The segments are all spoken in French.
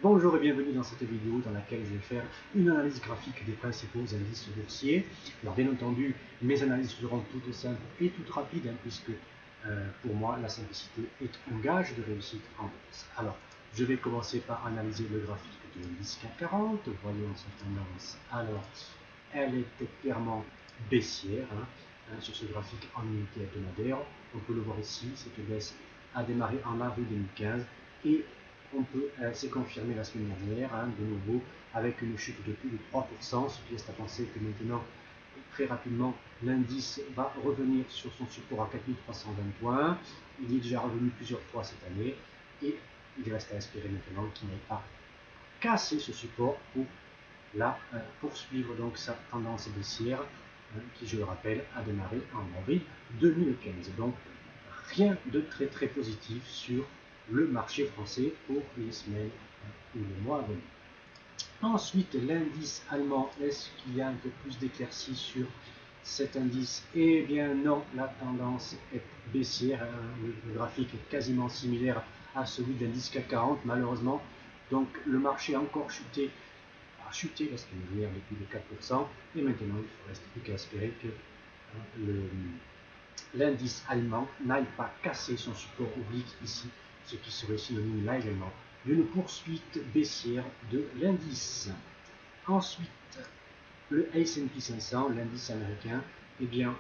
Bonjour et bienvenue dans cette vidéo dans laquelle je vais faire une analyse graphique des principaux indices boursiers. Alors bien entendu, mes analyses seront toutes simples et toutes rapides, puisque pour moi la simplicité est un gage de réussite en bourse. Alors, je vais commencer par analyser le graphique de l'indice CAC 40. Voyons sa tendance. Alors, elle est clairement baissière sur ce graphique en unité hebdomadaire. On peut le voir ici, cette baisse a démarré en avril 2015 et elle s'est confirmée la semaine dernière, de nouveau, avec une chute de plus de 3%, ce qui laisse à penser que maintenant, très rapidement, l'indice va revenir sur son support à 4320 points. Il y est déjà revenu plusieurs fois cette année, et il reste à espérer maintenant qu'il n'ait pas cassé ce support pour poursuivre donc sa tendance baissière, qui, je le rappelle, a démarré en avril 2015. Donc, rien de très positif sur le marché français pour les semaines ou les mois à venir. Ensuite, l'indice allemand, est-ce qu'il y a un peu plus d'éclaircies sur cet indice? Eh bien non, la tendance est baissière, le graphique est quasiment similaire à celui de l'indice CAC 40 malheureusement. Donc le marché a encore chuté la semaine dernière de plus de 4%, et maintenant il ne reste plus qu'à espérer que l'indice allemand n'aille pas casser son support oblique ici, ce qui serait synonyme là également d'une poursuite baissière de l'indice. Ensuite, le S&P 500, l'indice américain, eh bien,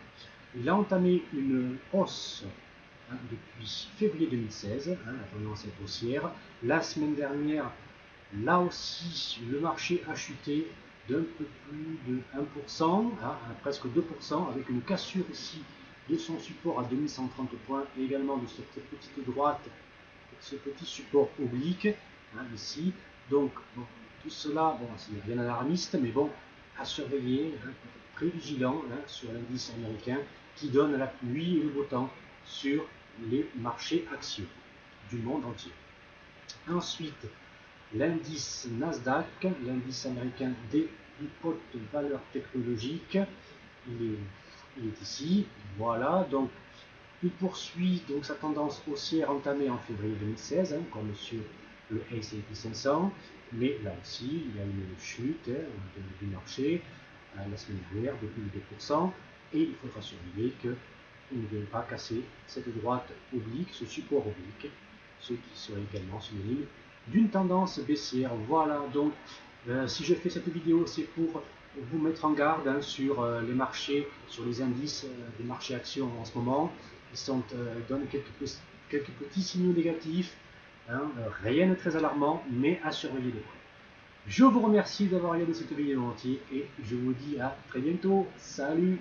il a entamé une hausse depuis février 2016, la tendance est haussière. La semaine dernière, là aussi, le marché a chuté d'un peu plus de 1%, presque 2%, avec une cassure ici de son support à 2130 points et également de cette petite droite, ce petit support oblique, ici. Donc, bon, tout cela, bon, c'est rien d'alarmiste, mais bon, à surveiller, très vigilant sur l'indice américain qui donne la pluie et le beau temps sur les marchés actions du monde entier. Ensuite, l'indice Nasdaq, l'indice américain des hautes valeurs technologiques, il est ici, voilà. Donc il poursuit donc sa tendance haussière entamée en février 2016, comme sur le S&P 500, mais là aussi il y a une chute du marché la semaine dernière de plus de 2%, et il faudra surveiller qu'il ne vienne pas casser cette droite oblique, ce support oblique, ce qui serait également synonyme d'une tendance baissière. Voilà, donc si je fais cette vidéo, c'est pour vous mettre en garde sur les marchés, sur les indices des marchés actions en ce moment. Ils donnent quelques petits signaux négatifs, rien de très alarmant, mais à surveiller de près. Je vous remercie d'avoir regardé cette vidéo entière et je vous dis à très bientôt. Salut!